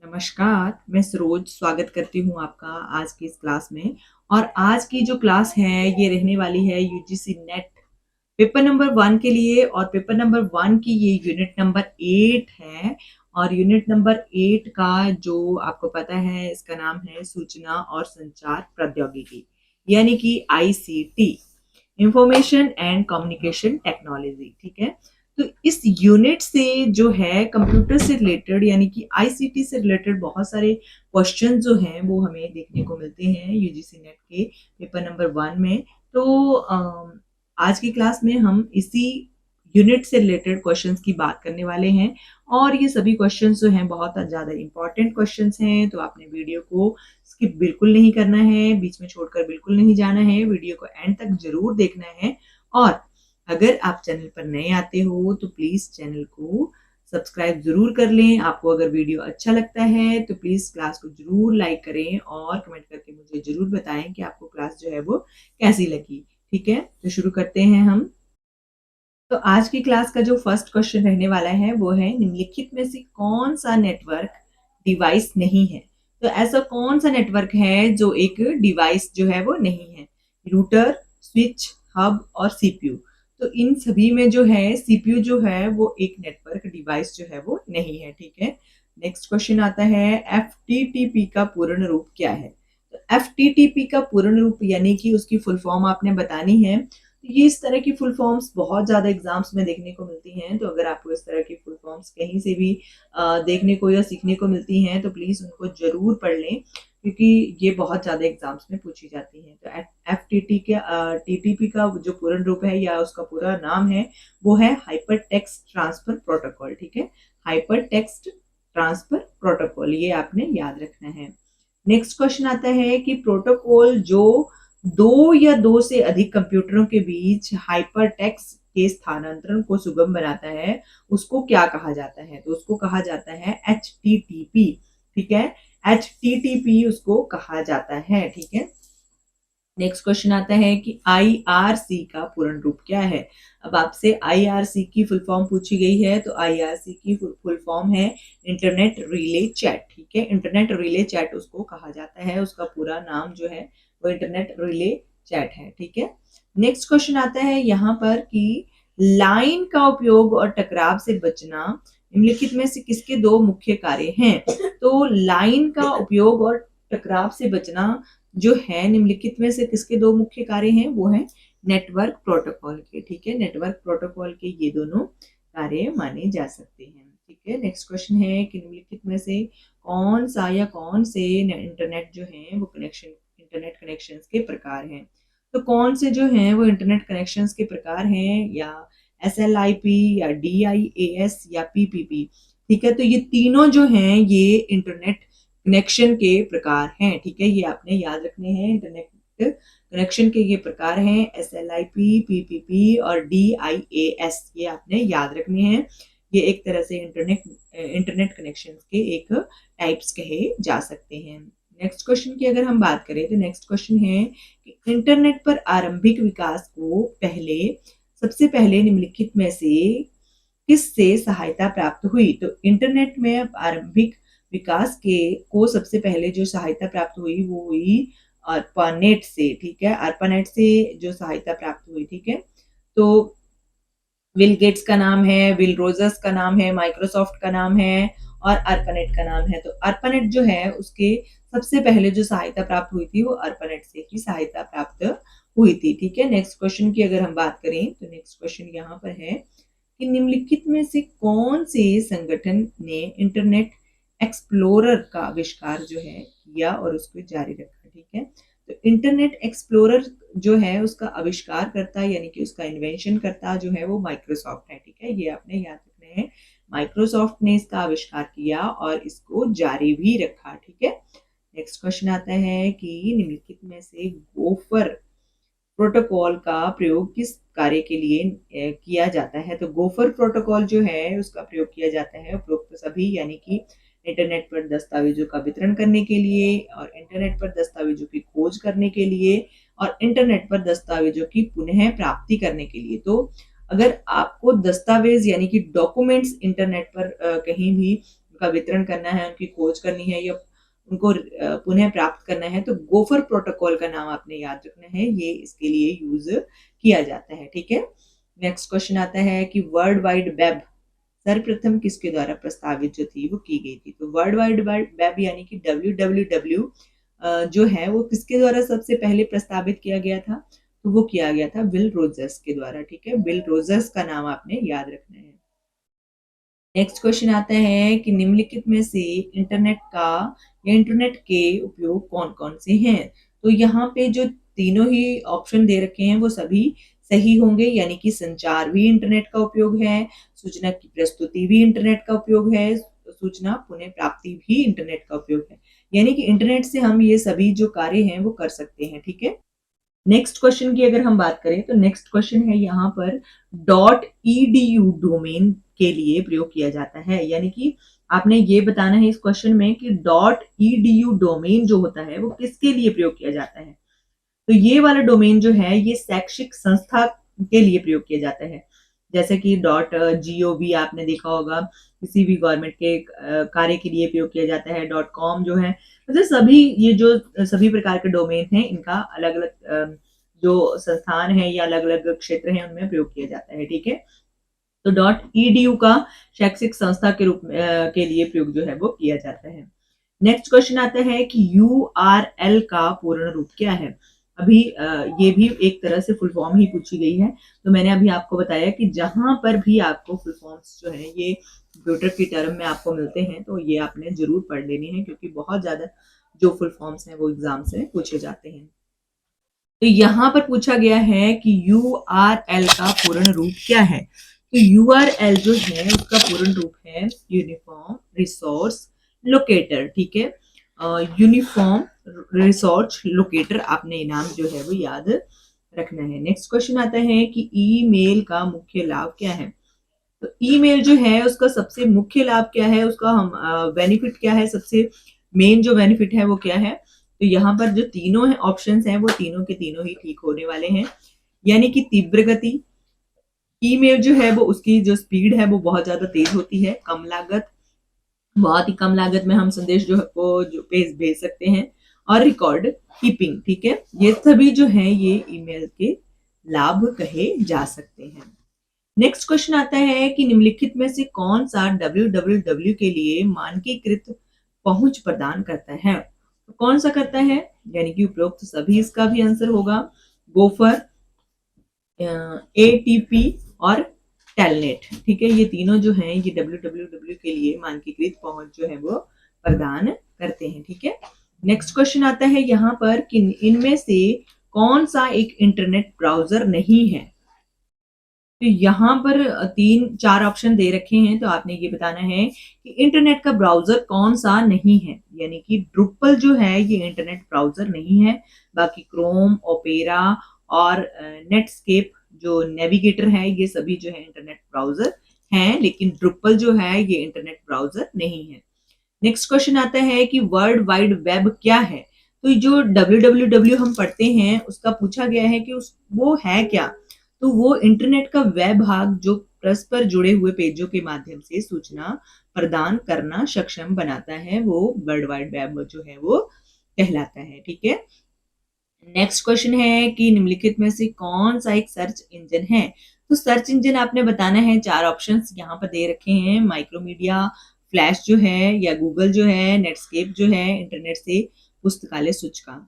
नमस्कार, मैं सरोज स्वागत करती हूँ आपका आज की इस क्लास में। और आज की जो क्लास है ये रहने वाली है यूजीसी नेट पेपर नंबर 1 के लिए। और पेपर नंबर 1 की ये यूनिट नंबर 8 है। और यूनिट नंबर 8 का जो आपको पता है इसका नाम है सूचना और संचार प्रौद्योगिकी, यानी कि ICT, information and communication technology. ठीक है, तो इस यूनिट से जो है कंप्यूटर से रिलेटेड यानी कि आईसीटी से रिलेटेड बहुत सारे क्वेश्चन जो हैं वो हमें देखने को मिलते हैं यूजीसी नेट के पेपर नंबर 1 में। तो आज की क्लास में हम इसी यूनिट से रिलेटेड क्वेश्चंस की बात करने वाले हैं। और ये सभी क्वेश्चंस जो हैं बहुत ज़्यादा इंपॉर्टेंट क्वेश्चंस हैं, तो आपने वीडियो को स्किप बिल्कुल नहीं करना है, बीच में छोड़कर बिल्कुल नहीं जाना है, वीडियो को एंड तक जरूर देखना है। और अगर आप चैनल पर नए आते हो तो प्लीज चैनल को सब्सक्राइब जरूर कर लें। आपको अगर वीडियो अच्छा लगता है तो प्लीज क्लास को जरूर लाइक करें और कमेंट करके मुझे जरूर बताएं कि आपको क्लास जो है वो कैसी लगी। ठीक है, तो शुरू करते हैं हम। तो आज की क्लास का जो फर्स्ट क्वेश्चन रहने वाला है वो है, निम्नलिखित में से कौन सा नेटवर्क डिवाइस नहीं है। तो ऐसा कौन सा नेटवर्क है जो एक डिवाइस जो है वो नहीं है। रूटर, स्विच, हब और सीपीयू। तो इन सभी में जो है सीपीयू जो है वो एक नेटवर्क डिवाइस जो है वो नहीं है। ठीक है, नेक्स्ट क्वेश्चन आता है, एफटीटीपी का पूर्ण रूप क्या है। तो एफटीटीपी का पूर्ण रूप यानी कि उसकी फुल फॉर्म आपने बतानी है। तो ये इस तरह की फुल फॉर्म्स बहुत ज़्यादा एग्जाम्स में देखने को मिलती हैं। तो अगर आपको इस तरह की फुल फॉर्म्स कहीं से भी देखने को या सीखने को मिलती हैं तो प्लीज़ उनको जरूर पढ़ लें, क्योंकि ये बहुत ज़्यादा एग्जाम्स में पूछी जाती हैं। तो एफ टी टी के टीटीपी का जो पूर्ण रूप है या उसका पूरा नाम है वो है हाइपर टेक्स्ट ट्रांसफर प्रोटोकॉल। ठीक है, हाइपर टेक्स्ट ट्रांसफर प्रोटोकॉल, ये आपने याद रखना है। नेक्स्ट क्वेश्चन आता है कि प्रोटोकॉल जो दो या दो से अधिक कंप्यूटरों के बीच हाइपर टेक्स्ट के स्थानांतरण को सुगम बनाता है उसको क्या कहा जाता है। तो उसको कहा जाता है HTTP। ठीक है, HTTP उसको कहा जाता है। ठीक है, नेक्स्ट क्वेश्चन आता है कि IRC का पूर्ण रूप क्या है। अब आपसे IRC की फुल फॉर्म पूछी गई है, तो IRC की फुल फॉर्म है इंटरनेट रिले चैट। ठीक है, इंटरनेट रिले चैट उसको कहा जाता है, उसका पूरा नाम जो है वो इंटरनेट रिले चैट है। ठीक है, नेक्स्ट क्वेश्चन आता है यहाँ पर कि लाइन का उपयोग और टकराव से बचना निम्नलिखित में से किसके दो मुख्य कार्य हैं। तो लाइन का उपयोग और टकराव से बचना जो है निम्नलिखित में से किसके दो मुख्य कार्य हैं, वो है नेटवर्क प्रोटोकॉल के। ठीक है, नेटवर्क प्रोटोकॉल के ये दोनों कार्य माने जा सकते हैं। ठीक है, नेक्स्ट क्वेश्चन है कि निम्नलिखित में से कौन सा या कौन से इंटरनेट जो है वो इंटरनेट कनेक्शंस के प्रकार हैं। तो कौन से जो हैं वो इंटरनेट कनेक्शंस के प्रकार हैं, या SLIP या DIAS या PPP। ठीक है, तो ये तीनों जो हैं ये इंटरनेट कनेक्शन के प्रकार हैं। ठीक है, ये आपने याद रखने हैं। इंटरनेट कनेक्शन के ये प्रकार हैं SLIP, PPP और DIAS, ये आपने याद रखने हैं। ये एक तरह से इंटरनेट कनेक्शन के एक टाइप्स कहे जा सकते हैं। नेक्स्ट क्वेश्चन की अगर हम बात करें तो नेक्स्ट क्वेश्चन है कि इंटरनेट पर आरंभिक विकास को सबसे पहले निम्नलिखित में से किससे सहायता प्राप्त हुई। तो इंटरनेट में आरंभिक विकास को सबसे पहले जो सहायता प्राप्त हुई वो हुई ARPANET से। ठीक है, ARPANET से जो सहायता प्राप्त हुई। ठीक है, तो विल गेट्स का नाम है, विल रोजर्स का नाम है, माइक्रोसॉफ्ट का नाम है और ARPANET का नाम है। तो ARPANET जो है उसके सबसे पहले जो सहायता प्राप्त हुई थी वो ARPANET से ही सहायता प्राप्त हुई थी। ठीक है, नेक्स्ट क्वेश्चन की अगर हम बात करें तो नेक्स्ट क्वेश्चन यहाँ पर है कि निम्नलिखित में से कौन से संगठन ने इंटरनेट एक्सप्लोरर का आविष्कार जो है किया और उसको जारी रखा। ठीक है, तो इंटरनेट एक्सप्लोरर जो है उसका आविष्कार करता यानी कि उसका इन्वेंशन करता जो है वो माइक्रोसॉफ्ट है। ठीक है, ये आपने याद रखना है, माइक्रोसॉफ्ट ने इसका आविष्कार किया और इसको जारी भी रखा। ठीक है, नेक्स्ट क्वेश्चन आता है कि निम्नलिखित में से गोफर प्रोटोकॉल का प्रयोग किस कार्य के लिए किया जाता है। तो गोफर प्रोटोकॉल जो है उसका प्रयोग किया जाता है उपरोक्त सभी यानी कि इंटरनेट पर दस्तावेजों का वितरण करने के लिए और इंटरनेट पर दस्तावेजों की खोज करने के लिए और इंटरनेट पर दस्तावेजों की पुनः प्राप्ति करने के लिए। तो अगर आपको दस्तावेज यानी कि डॉक्यूमेंट्स इंटरनेट पर कहीं भी उनका वितरण करना है, उनकी खोज करनी है या उनको पुनः प्राप्त करना है तो गोफर प्रोटोकॉल का नाम आपने याद रखना है, ये इसके लिए यूज किया जाता है। ठीक है, नेक्स्ट क्वेश्चन आता है कि वर्ल्ड वाइड वेब सर्वप्रथम किसके द्वारा प्रस्तावित जो थी वो की गई थी। तो वर्ल्ड वाइड वेब यानी कि WWW जो है वो किसके द्वारा सबसे पहले प्रस्तावित किया गया था, तो वो किया गया था विल रोजर्स के द्वारा। ठीक है, विल रोजर्स का नाम आपने याद रखना है। नेक्स्ट क्वेश्चन आता है कि निम्नलिखित में से इंटरनेट का या इंटरनेट के उपयोग कौन कौन से हैं। तो यहाँ पे जो तीनों ही ऑप्शन दे रखे हैं वो सभी सही होंगे, यानी कि संचार भी इंटरनेट का उपयोग है, सूचना की प्रस्तुति भी इंटरनेट का उपयोग है, सूचना पुनः प्राप्ति भी इंटरनेट का उपयोग है, यानी कि इंटरनेट से हम ये सभी जो कार्य हैं वो कर सकते हैं। ठीक है, नेक्स्ट क्वेश्चन की अगर हम बात करें तो नेक्स्ट क्वेश्चन है यहाँ पर .edu डोमेन के लिए प्रयोग किया जाता है, यानी कि आपने ये बताना है इस क्वेश्चन में कि .edu डोमेन जो होता है वो किसके लिए प्रयोग किया जाता है। तो ये वाला डोमेन जो है ये शैक्षिक संस्था के लिए प्रयोग किया जाता है, जैसे कि .gov आपने देखा होगा किसी भी गवर्नमेंट के कार्य के लिए प्रयोग किया जाता है, .com जो है, मतलब सभी ये जो सभी प्रकार के डोमेन हैं इनका अलग अलग जो संस्थान है या अलग अलग क्षेत्र हैं उनमें प्रयोग किया जाता है। ठीक है, तो .edu का शैक्षिक संस्था के रूप के लिए प्रयोग जो है वो किया जाता है। नेक्स्ट क्वेश्चन आता है कि URL का पूर्ण रूप क्या है। अभी ये भी एक तरह से फुल फॉर्म ही पूछी गई है, तो मैंने अभी आपको बताया कि जहां पर भी आपको फुल फॉर्म्स जो है ये कंप्यूटर की टर्म में आपको मिलते हैं तो ये आपने जरूर पढ़ लेनी है, क्योंकि बहुत ज्यादा जो फुल फॉर्म्स हैं वो एग्जाम से पूछे जाते हैं। तो यहाँ पर पूछा गया है कि URL का पूर्ण रूप क्या है। तो URL जो है उसका पूर्ण रूप है यूनिफॉर्म रिसोर्स लोकेटर। ठीक है, यूनिफॉर्म रिसोर्स लोकेटर, आपने नाम जो है वो याद रखना है। नेक्स्ट क्वेश्चन आता है कि ईमेल का मुख्य लाभ क्या है। तो ईमेल जो है उसका सबसे मुख्य लाभ क्या है, उसका हम बेनिफिट क्या है, सबसे मेन जो बेनिफिट है वो क्या है। तो यहाँ पर जो तीनों है ऑप्शंस हैं वो तीनों के तीनों ही ठीक होने वाले हैं, यानी कि तीव्र गति, ईमेल जो है वो उसकी जो स्पीड है वो बहुत ज्यादा तेज होती है, कम लागत, बहुत ही कम लागत में हम संदेश जो है वो जो भेज सकते हैं, और रिकॉर्ड कीपिंग। ठीक है, ये सभी जो है ये ईमेल के लाभ कहे जा सकते हैं। नेक्स्ट क्वेश्चन आता है कि निम्नलिखित में से कौन सा WWW के लिए मानकीकृत पहुंच प्रदान करता है। तो कौन सा करता है, यानी कि उपरोक्त सभी इसका भी आंसर होगा गोफर, ATP और टेलनेट। ठीक है, ये तीनों जो हैं ये WWW के लिए मानकीकृत पहुंच जो है वो प्रदान करते हैं। ठीक है, नेक्स्ट क्वेश्चन आता है यहाँ पर कि इनमें से कौन सा एक इंटरनेट ब्राउजर नहीं है। तो यहाँ पर तीन चार ऑप्शन दे रखे हैं, तो आपने ये बताना है कि इंटरनेट का ब्राउजर कौन सा नहीं है, यानी कि ड्रुपल जो है ये इंटरनेट ब्राउजर नहीं है, बाकी क्रोम, ओपेरा और नेटस्केप जो नेविगेटर है ये सभी जो है इंटरनेट ब्राउजर हैं, लेकिन ड्रुपल जो है ये इंटरनेट ब्राउजर नहीं है। नेक्स्ट क्वेश्चन आता है कि वर्ल्ड वाइड वेब क्या है। तो जो WWW हम पढ़ते हैं उसका पूछा गया है कि वो है क्या। तो वो इंटरनेट का वह भाग जो परस्पर जुड़े हुए पेजों के माध्यम से सूचना प्रदान करना सक्षम बनाता है, वो वर्ल्ड वाइड वेब जो है वो कहलाता है। ठीक है, नेक्स्ट क्वेश्चन है कि निम्नलिखित में से कौन सा एक सर्च इंजन है। तो सर्च इंजन आपने बताना है, चार ऑप्शंस यहाँ पर दे रखे हैं, माइक्रोमीडिया, फ्लैश जो है, या गूगल जो है, नेटस्केप जो है, इंटरनेट से पुस्तकालय सूचकांक।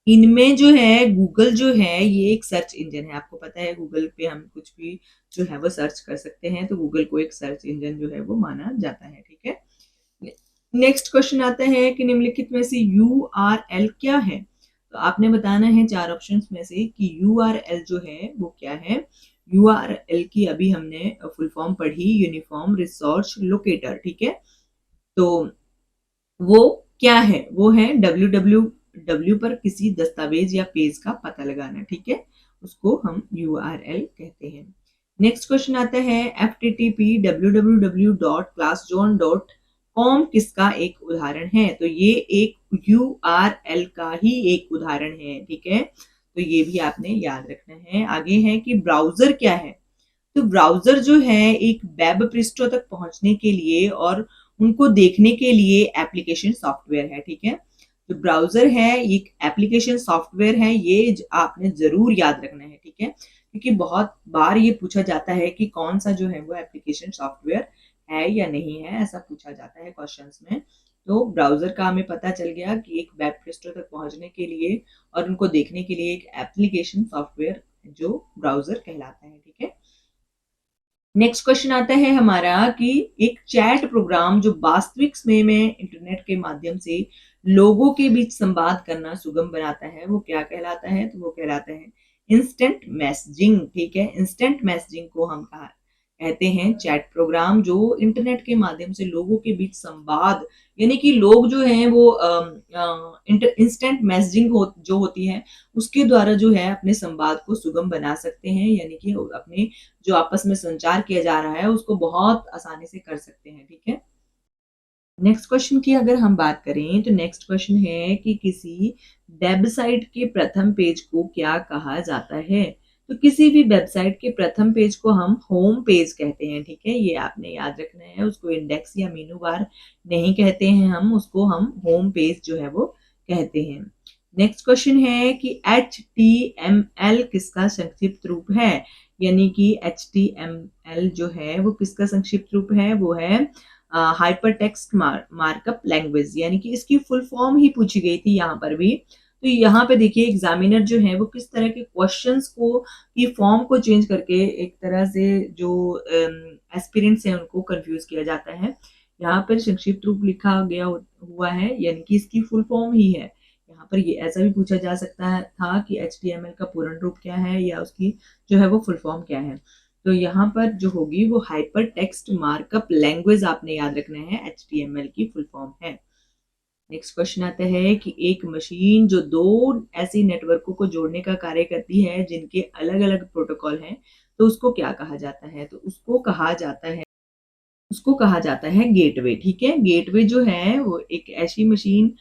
इनमें जो है गूगल जो है ये एक सर्च इंजन है, आपको पता है गूगल पे हम कुछ भी जो है वो सर्च कर सकते हैं, तो गूगल को एक सर्च इंजन जो है वो माना जाता है। ठीक है, नेक्स्ट क्वेश्चन आता है कि निम्नलिखित में से URL क्या है। तो आपने बताना है चार ऑप्शंस में से कि URL जो है वो क्या है। URL की अभी हमने फुल फॉर्म पढ़ी, यूनिफॉर्म रिसोर्स लोकेटर। ठीक है, तो वो क्या है, वो है WWW पर किसी दस्तावेज या पेज का पता लगाना। ठीक है, उसको हम URL कहते हैं। नेक्स्ट क्वेश्चन आता है FTTP www.classzone.com किसका एक उदाहरण है। तो ये एक URL का ही एक उदाहरण है। ठीक है, तो ये भी आपने याद रखना है। आगे है कि ब्राउजर क्या है। तो ब्राउजर जो है एक वेब पृष्ठों तक पहुंचने के लिए और उनको देखने के लिए एप्लीकेशन सॉफ्टवेयर है, ठीक है। जो ब्राउजर है ये एप्लीकेशन सॉफ्टवेयर है, ये आपने जरूर याद रखना है, ठीक है, क्योंकि बहुत बार ये पूछा जाता है कि कौन सा जो है वो एप्लीकेशन सॉफ्टवेयर है या नहीं है, ऐसा पूछा जाता है क्वेश्चंस में। तो ब्राउजर का हमें पता चल गया कि एक वेब पेज तक पहुंचने के लिए और उनको देखने के लिए एक एप्लीकेशन सॉफ्टवेयर जो ब्राउजर कहलाता है, ठीक है। नेक्स्ट क्वेश्चन आता है हमारा कि एक चैट प्रोग्राम जो वास्तविक समय में इंटरनेट के माध्यम से लोगों के बीच संवाद करना सुगम बनाता है, वो क्या कहलाता है? तो वो कहलाता है इंस्टेंट मैसेजिंग, ठीक है। इंस्टेंट मैसेजिंग को हम कहा कहते हैं चैट प्रोग्राम जो इंटरनेट के माध्यम से लोगों के बीच संवाद, यानी कि लोग जो हैं वो इंस्टेंट मैसेजिंग जो होती है उसके द्वारा जो है अपने संवाद को सुगम बना सकते हैं, यानी कि अपने जो आपस में संचार किया जा रहा है उसको बहुत आसानी से कर सकते हैं, ठीक है। नेक्स्ट क्वेश्चन की अगर हम बात करें तो नेक्स्ट क्वेश्चन है कि किसी वेबसाइट के प्रथम पेज को क्या कहा जाता है? तो किसी भी वेबसाइट के प्रथम पेज को हम होम पेज कहते हैं, ठीक है, ये आपने याद रखना है। उसको इंडेक्स या मेनू बार नहीं कहते हैं हम, उसको हम होम पेज जो है वो कहते हैं। नेक्स्ट क्वेश्चन है कि HTML किसका संक्षिप्त रूप है? यानी कि HTML जो है वो किसका संक्षिप्त रूप है? वो है हाइपर टेक्स्ट मार्कअप लैंग्वेज, यानी कि इसकी फुल फॉर्म ही पूछी गई थी यहाँ पर भी। तो यहाँ पे देखिए एग्जामिनर जो है वो किस तरह के क्वेश्चंस को की फॉर्म को चेंज करके एक तरह से जो एस्पिरेंट्स हैं उनको कंफ्यूज किया जाता है। यहाँ पर संक्षिप्त रूप लिखा गया हुआ है, यानी कि इसकी फुल फॉर्म ही है। यहाँ पर ये ऐसा भी पूछा जा सकता है था कि HTML का पूर्ण रूप क्या है या उसकी जो है वो फुल फॉर्म क्या है। तो यहाँ पर जो होगी वो हाइपर टेक्स्ट मार्कअप लैंग्वेज आपने याद रखना है, HTML की फुल फॉर्म है। नेक्स्ट क्वेश्चन आता है कि एक मशीन जो दो ऐसी नेटवर्कों को जोड़ने का कार्य करती है जिनके अलग अलग प्रोटोकॉल हैं, तो उसको क्या कहा जाता है? तो उसको कहा जाता है गेटवे, ठीक है। गेटवे जो है वो एक ऐसी मशीन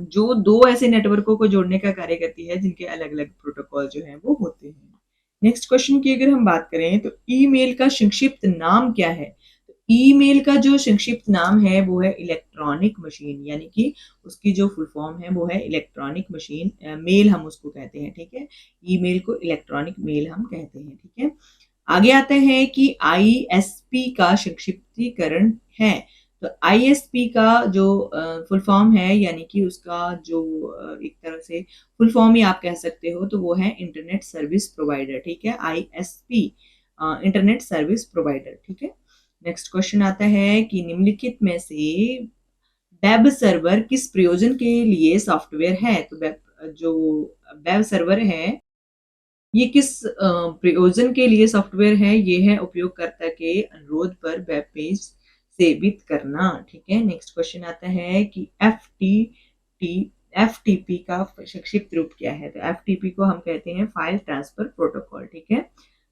जो दो ऐसे नेटवर्कों को जोड़ने का कार्य करती है जिनके अलग अलग प्रोटोकॉल जो है वो होते हैं। नेक्स्ट क्वेश्चन की अगर हम बात करें तो ईमेल का संक्षिप्त नाम क्या है? तो ईमेल का जो संक्षिप्त नाम है वो है इलेक्ट्रॉनिक मशीन, यानी कि उसकी जो फुल फॉर्म है वो है इलेक्ट्रॉनिक मशीन मेल हम उसको कहते हैं, ठीक है। ईमेल को इलेक्ट्रॉनिक मेल हम कहते हैं, ठीक है। आगे आते हैं कि ISP का संक्षिप्तीकरण है। तो ISP का जो फुल फॉर्म है, यानी कि उसका जो एक तरह से फुल फॉर्म ही आप कह सकते हो, तो वो है इंटरनेट सर्विस प्रोवाइडर, ठीक है। ISP इंटरनेट सर्विस प्रोवाइडर, ठीक है। नेक्स्ट क्वेश्चन आता है कि निम्नलिखित में से वेब सर्वर किस प्रयोजन के लिए सॉफ्टवेयर है? तो वेब सर्वर है ये किस प्रयोजन के लिए सॉफ्टवेयर है? ये है उपयोगकर्ता के अनुरोध पर वेब पेज सेवित करना, ठीक है। नेक्स्ट क्वेश्चन आता है कि FTP का संक्षिप्त रूप क्या है? तो FTP को हम कहते हैं फाइल ट्रांसफर प्रोटोकॉल, ठीक है।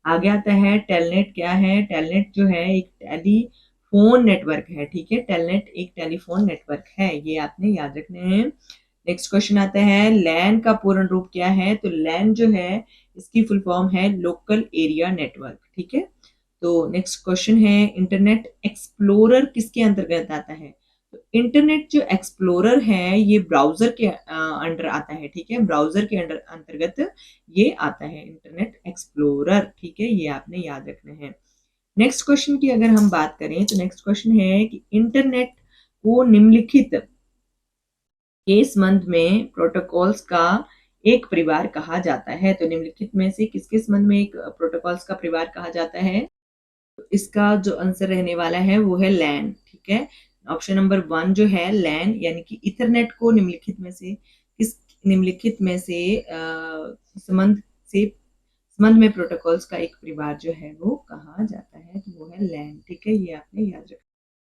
आगे आता है टेलनेट क्या है? टेलनेट जो है एक टेलीफोन नेटवर्क है, ठीक है। टेलनेट एक टेलीफोन नेटवर्क है, ये आपने याद रखने हैं। नेक्स्ट क्वेश्चन आता है लैन का पूर्ण रूप क्या है? तो लैन जो है इसकी फुल फॉर्म है लोकल एरिया नेटवर्क, ठीक है। तो नेक्स्ट क्वेश्चन है इंटरनेट एक्सप्लोरर किसके अंतर्गत आता है? तो इंटरनेट जो एक्सप्लोरर है ये ब्राउजर के अंडर आता है, ठीक है। ब्राउजर के अंडर अंतर्गत ये आता है इंटरनेट एक्सप्लोरर, ठीक है, ये आपने याद रखना है। नेक्स्ट क्वेश्चन की अगर हम बात करें तो नेक्स्ट क्वेश्चन है कि इंटरनेट को निम्नलिखित के संबंध में प्रोटोकॉल्स का एक परिवार कहा जाता है? तो निम्नलिखित में से किसके संबंध में एक प्रोटोकॉल्स का परिवार कहा जाता है? तो इसका जो आंसर रहने वाला है वो है लैन, ठीक है। ऑप्शन नंबर 1 जो है लैन, यानी कि इथरनेट को निम्नलिखित में से संबंध में प्रोटोकॉल्स का एक परिवार जो है वो कहा जाता है, तो वो है लैन, ठीक है, ये आपने याद रखना।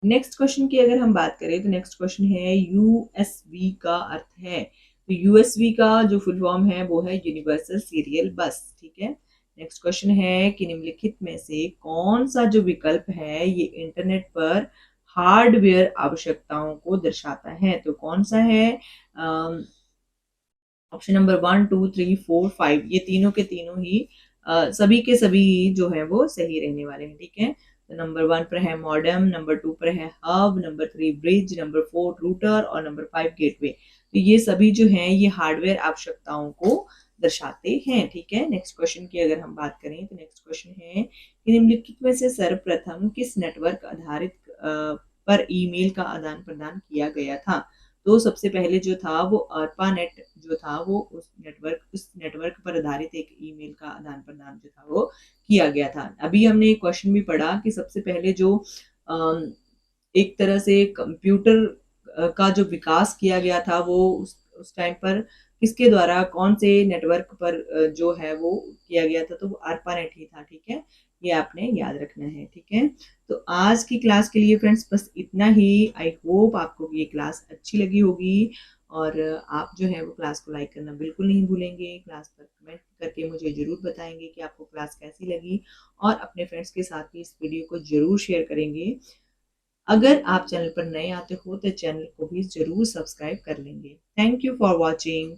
नेक्स्ट क्वेश्चन की अगर हम बात करें तो नेक्स्ट क्वेश्चन है USB का अर्थ है? तो USB का जो फुल फॉर्म है वो है यूनिवर्सल सीरियल बस, ठीक है। नेक्स्ट क्वेश्चन है कि निम्नलिखित में से कौन सा जो विकल्प है ये इंटरनेट पर हार्डवेयर आवश्यकताओं को दर्शाता है? तो कौन सा है? ऑप्शन नंबर 1 2 3 4 5 ये तीनों के तीनों ही सभी के सभी जो है वो सही रहने वाले हैं, ठीक है। तो नंबर 1 पर है मॉडेम, नंबर 2 पर है hub, number 3 bridge, number 4 router और नंबर 5 गेटवे। तो ये सभी जो हैं ये हार्डवेयर आवश्यकताओं को दर्शाते हैं। ठीक है, नेक्स्ट क्वेश्चन की अगर हम बात करें तो नेक्स्ट क्वेश्चन है कि निम्नलिखित में से सर्वप्रथम किस नेटवर्क आधारित पर ईमेल का आदान प्रदान किया गया था। तो सबसे पहले जो था वो ARPANET जो था वो उस नेटवर्क पर आधारित एक ईमेल का आदान प्रदान जो था वो किया गया था। अभी हमने एक क्वेश्चन भी पढ़ा कि सबसे पहले जो एक तरह से कंप्यूटर का जो विकास किया गया था वो उस टाइम पर किसके द्वारा कौन से नेटवर्क पर जो है वो किया गया था, तो वो ARPANET ही था। ठीक है, ये आपने याद रखना है। ठीक है, तो आज की क्लास के लिए फ्रेंड्स बस इतना ही। आई होप आपको ये क्लास अच्छी लगी होगी और आप जो है वो क्लास को लाइक करना बिल्कुल नहीं भूलेंगे। क्लास पर कमेंट करके मुझे ज़रूर बताएंगे कि आपको क्लास कैसी लगी और अपने फ्रेंड्स के साथ भी इस वीडियो को ज़रूर शेयर करेंगे। अगर आप चैनल पर नए आते हो तो चैनल को भी ज़रूर सब्सक्राइब कर लेंगे। Thank you for watching.